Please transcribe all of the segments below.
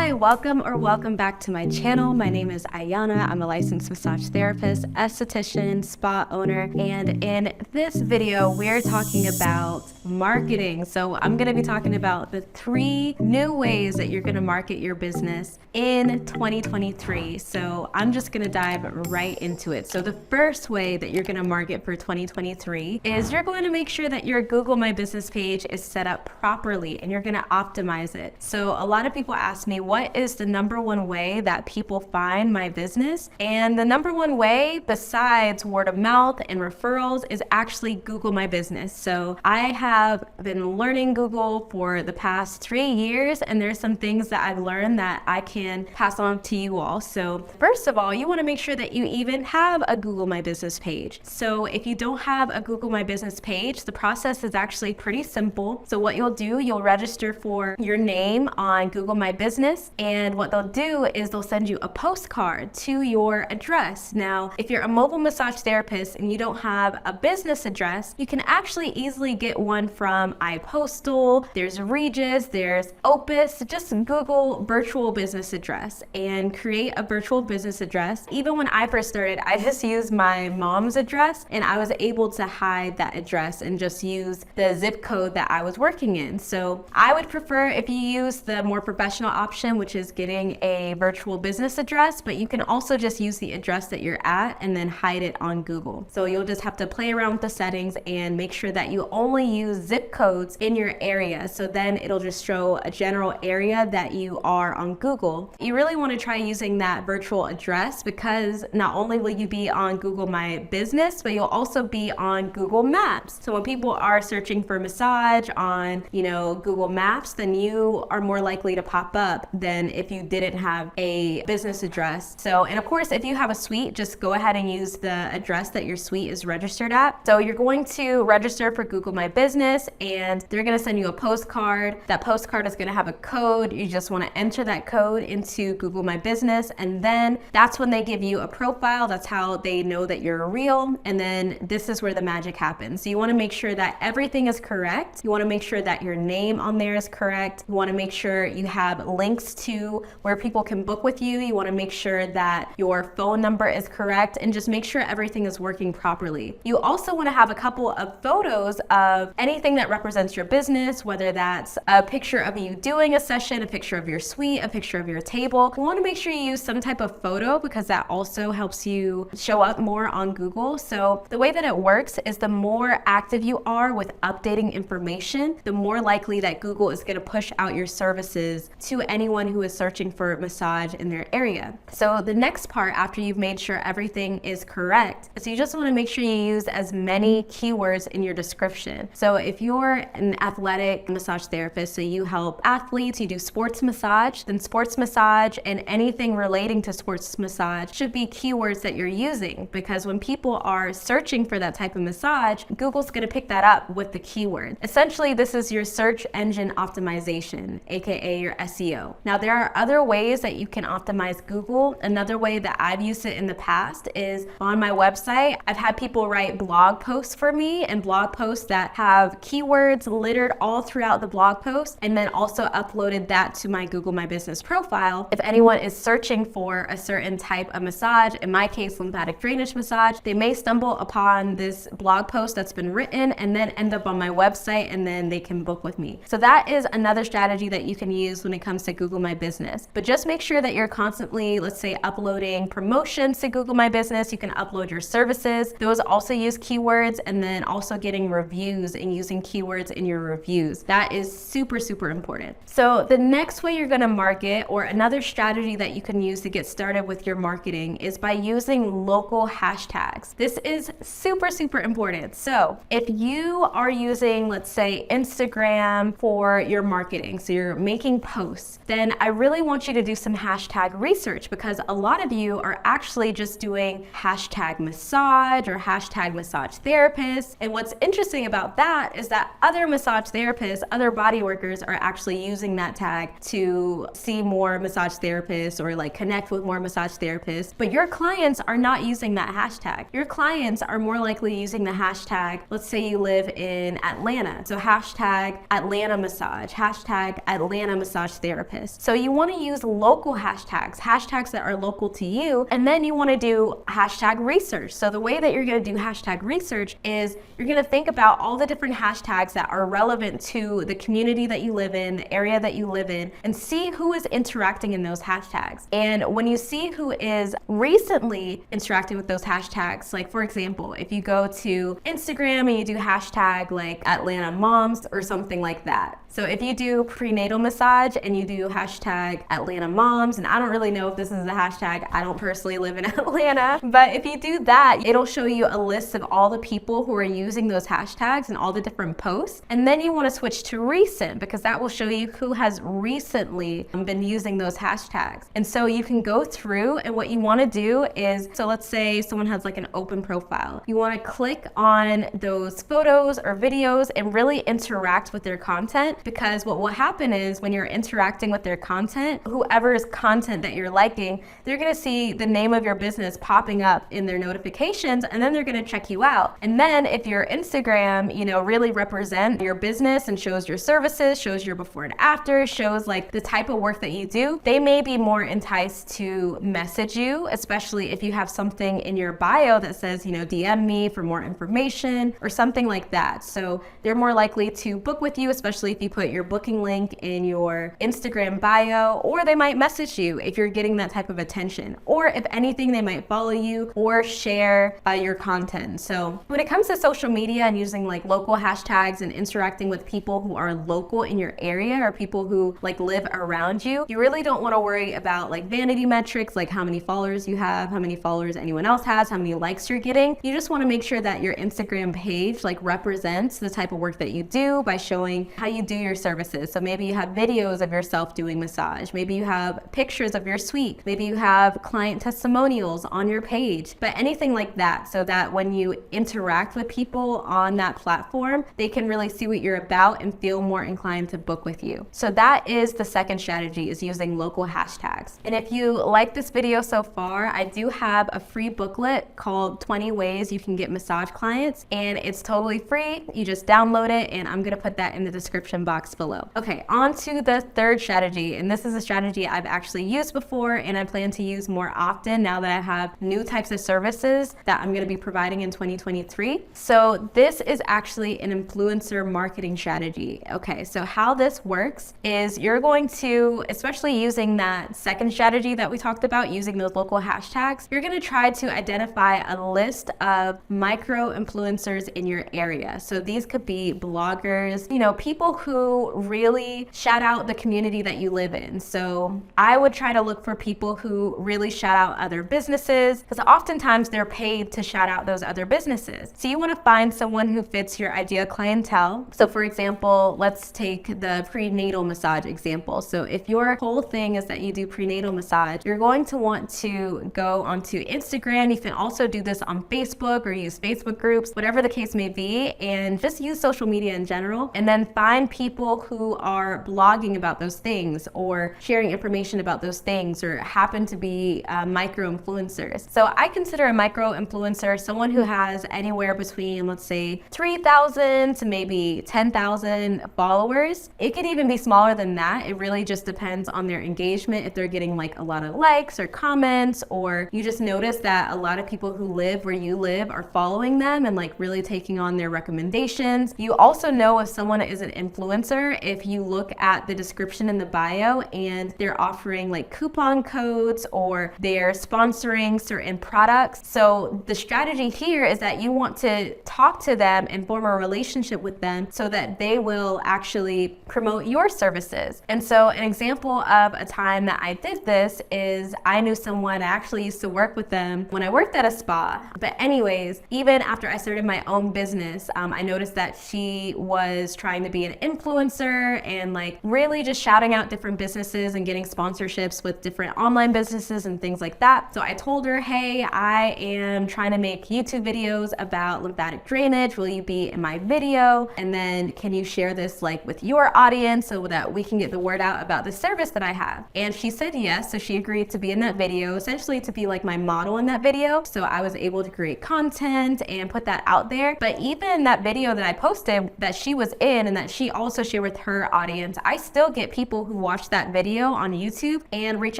Hi, welcome back to my channel. My name is Ayana. I'm a licensed massage therapist, esthetician, spa owner, and in this video, we're talking about marketing. So I'm going to be talking about the 3 new ways that you're going to market your business in 2023. So I'm just going to dive right into it. So the first way that you're going to market for 2023 is you're going to make sure that your Google My Business page is set up properly and you're going to optimize it. So a lot of people ask me, what is the number one way that people find my business? And the number one way, besides word of mouth and referrals, is actually Google My Business. So I have been learning Google for the past 3 years, and there's some things that I've learned that I can pass on to you all. So first of all, you want to make sure that you even have a Google My Business page. So if you don't have a Google My Business page, the process is actually pretty simple. So what you'll do, you'll register for your name on Google My Business, and what they'll do is they'll send you a postcard to your address. Now, if you're a mobile massage therapist and you don't have a business address, you can actually easily get one from iPostal, there's Regis, there's Opus. Just Google virtual business address and create a virtual business address. Even when I first started, I just used my mom's address and I was able to hide that address and just use the zip code that I was working in. So I would prefer if you use the more professional option, which is getting a virtual business address, but you can also just use the address that you're at and then hide it on Google. So you'll just have to play around with the settings and make sure that you only use zip codes in your area. So then it'll just show a general area that you are on Google. You really want to try using that virtual address because not only will you be on Google My Business, but you'll also be on Google Maps. So when people are searching for massage on, Google Maps, then you are more likely to pop up than if you didn't have a business address. So, and of course, if you have a suite, just go ahead and use the address that your suite is registered at. So you're going to register for Google My Business and they're going to send you a postcard. That postcard is going to have a code. You just want to enter that code into Google My Business, and then that's when they give you a profile. That's how they know that you're real. And then this is where the magic happens. So you want to make sure that everything is correct. You want to make sure that your name on there is correct. You want to make sure you have links to where people can book with you. You want to make sure that your phone number is correct and just make sure everything is working properly. You also want to have a couple of photos of anything that represents your business, whether that's a picture of you doing a session, a picture of your suite, a picture of your table. You want to make sure you use some type of photo because that also helps you show up more on Google. So the way that it works is the more active you are with updating information, the more likely that Google is going to push out your services to anyone who is searching for massage in their area. So the next part after you've made sure everything is correct is you just want to make sure you use as many keywords in your description. So if you're an athletic massage therapist, so you help athletes, you do sports massage, then sports massage and anything relating to sports massage should be keywords that you're using, because when people are searching for that type of massage, Google's going to pick that up with the keyword. Essentially, this is your search engine optimization, aka your SEO. Now, there are other ways that you can optimize Google. Another way that I've used it in the past is on my website. I've had people write blog posts for me, and blog posts that have keywords littered all throughout the blog post, and then also uploaded that to my Google My Business profile. If anyone is searching for a certain type of massage, in my case, lymphatic drainage massage, they may stumble upon this blog post that's been written and then end up on my website, and then they can book with me. So that is another strategy that you can use when it comes to Google My Business. But just make sure that you're constantly, let's say, uploading promotions to Google My Business. You can upload your services. Those also use keywords, and then also getting reviews and using keywords in your reviews. That is super, super important. So the next way you're going to market, or another strategy that you can use to get started with your marketing, is by using local hashtags. This is super, super important. So if you are using, let's say, Instagram for your marketing, so you're making posts, then I really want you to do some hashtag research, because a lot of you are actually just doing hashtag massage or hashtag massage therapist. And what's interesting about that is that other massage therapists, other body workers are actually using that tag to see more massage therapists or like connect with more massage therapists. But your clients are not using that hashtag. Your clients are more likely using the hashtag, let's say you live in Atlanta. So hashtag Atlanta massage, hashtag Atlanta massage therapist. posts. So you want to use local hashtags that are local to you, and then you want to do hashtag research. So the way that you're going to do hashtag research is you're going to think about all the different hashtags that are relevant to the community that you live in, the area that you live in, and see who is interacting in those hashtags. And when you see who is recently interacting with those hashtags, like for example, if you go to Instagram and you do hashtag like Atlanta moms or something like that. So if you do prenatal massage and you do hashtag Atlanta moms, and I don't really know if this is a hashtag, I don't personally live in Atlanta, but if you do that, it'll show you a list of all the people who are using those hashtags and all the different posts. And then you want to switch to recent, because that will show you who has recently been using those hashtags. And so you can go through, and what you want to do is, so let's say someone has like an open profile. You want to click on those photos or videos and really interact with their content, because what will happen is when you're interacting with their content, whoever's content that you're liking, they're going to see the name of your business popping up in their notifications, and then they're going to check you out. And then if your Instagram, really represent your business and shows your services, shows your before and after, shows like the type of work that you do, they may be more enticed to message you, especially if you have something in your bio that says, DM me for more information or something like that. So they're more likely to book with you, especially if you put your booking link in your Instagram bio, or they might message you if you're getting that type of attention, or if anything, they might follow you or share your content. So when it comes to social media and using like local hashtags and interacting with people who are local in your area or people who like live around you, you really don't want to worry about like vanity metrics, like how many followers you have, how many followers anyone else has, how many likes you're getting. You just want to make sure that your Instagram page like represents the type of work that you do by showing how you do your services. So maybe you have videos of yourself doing massage, maybe you have pictures of your suite, maybe you have client testimonials on your page, but anything like that, so that when you interact with people on that platform, they can really see what you're about and feel more inclined to book with you. So that is the second strategy, is using local hashtags. And if you like this video so far, I do have a free booklet called 20 Ways You Can Get Massage Clients, and it's totally free. You just download it, and I'm gonna put that in the description box below. Okay, on to the third strategy, and this is a strategy I've actually used before and I plan to use more often now that I have new types of services that I'm gonna be providing in 2023. So this is actually an influencer marketing strategy. Okay, so how this works is you're going to, especially using that second strategy that we talked about, using those local hashtags, you're gonna try to identify a list of micro influencers in your area. So these could be bloggers, people who really shout out the community that you live in. So I would try to look for people who really shout out other businesses, because oftentimes they're paid to shout out those other businesses. So you want to find someone who fits your ideal clientele. So for example, let's take the prenatal massage example. So if your whole thing is that you do prenatal massage, you're going to want to go onto Instagram. You can also do this on Facebook or use Facebook groups, whatever the case may be, and just use social media in general, and then find people who are blogging about those things or sharing information about those things, or happen to be micro influencers. So I consider a micro influencer someone who has anywhere between, let's say, 3,000 to maybe 10,000 followers. It could even be smaller than that. It really just depends on their engagement. If they're getting like a lot of likes or comments, or you just notice that a lot of people who live where you live are following them and like really taking on their recommendations. You also know if someone is an influencer if you look at the description in the bio and they're offering like coupon codes or they're sponsoring certain products. So the strategy here is that you want to talk to them and form a relationship with them so that they will actually promote your services. And so an example of a time that I did this is I knew someone, I actually used to work with them when I worked at a spa. But anyways, even after I started my own business, I noticed that she was trying to be an influencer and like really just shouting out different businesses and getting sponsorships with different online businesses and things like that. So I told her, hey, I am trying to make YouTube videos about lymphatic drainage. Will you be in my video? And then can you share this like with your audience so that we can get the word out about the service that I have? And she said yes. So she agreed to be in that video, essentially to be like my model in that video. So I was able to create content and put that out there. But even that video that I posted that she was in and that she also shared with her audience, I still get people who watch that video on YouTube and reach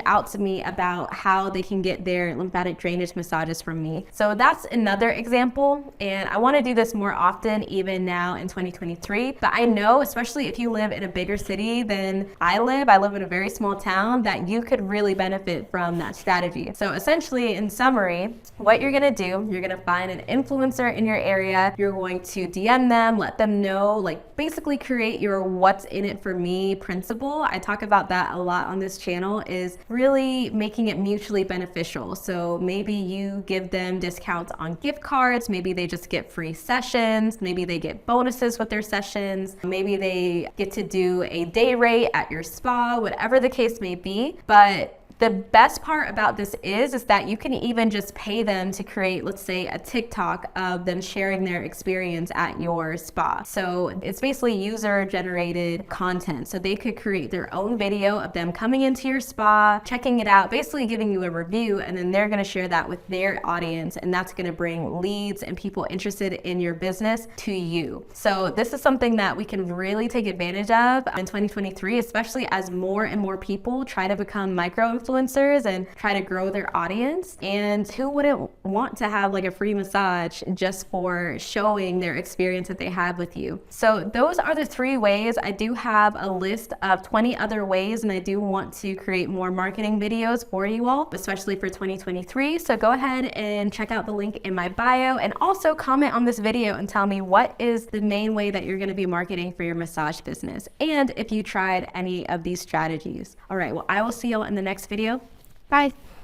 out to me about how they can get their lymphatic drainage massages from me. So that's another example, and I want to do this more often even now in 2023. But I know, especially if you live in a bigger city than I live in a very small town, that you could really benefit from that strategy. So essentially, in summary, what you're gonna do, you're gonna find an influencer in your area, you're going to DM them, let them know, like basically create your what's in it for me principle. I talk about that a lot on this channel, is really making it mutually beneficial. So maybe you give them discounts on gift cards, maybe they just get free sessions, maybe they get bonuses with their sessions, maybe they get to do a day rate at your spa, whatever the case may be. But the best part about this is that you can even just pay them to create, let's say, a TikTok of them sharing their experience at your spa. So it's basically user-generated content. So they could create their own video of them coming into your spa, checking it out, basically giving you a review, and then they're gonna share that with their audience, and that's gonna bring leads and people interested in your business to you. So this is something that we can really take advantage of in 2023, especially as more and more people try to become micro-influencers and try to grow their audience. And who wouldn't want to have like a free massage just for showing their experience that they have with you? So those are the 3 ways. I do have a list of 20 other ways, and I do want to create more marketing videos for you all, especially for 2023. So go ahead and check out the link in my bio, and also comment on this video and tell me what is the main way that you're going to be marketing for your massage business, and if you tried any of these strategies. All right, well, I will see y'all in the next video. Bye.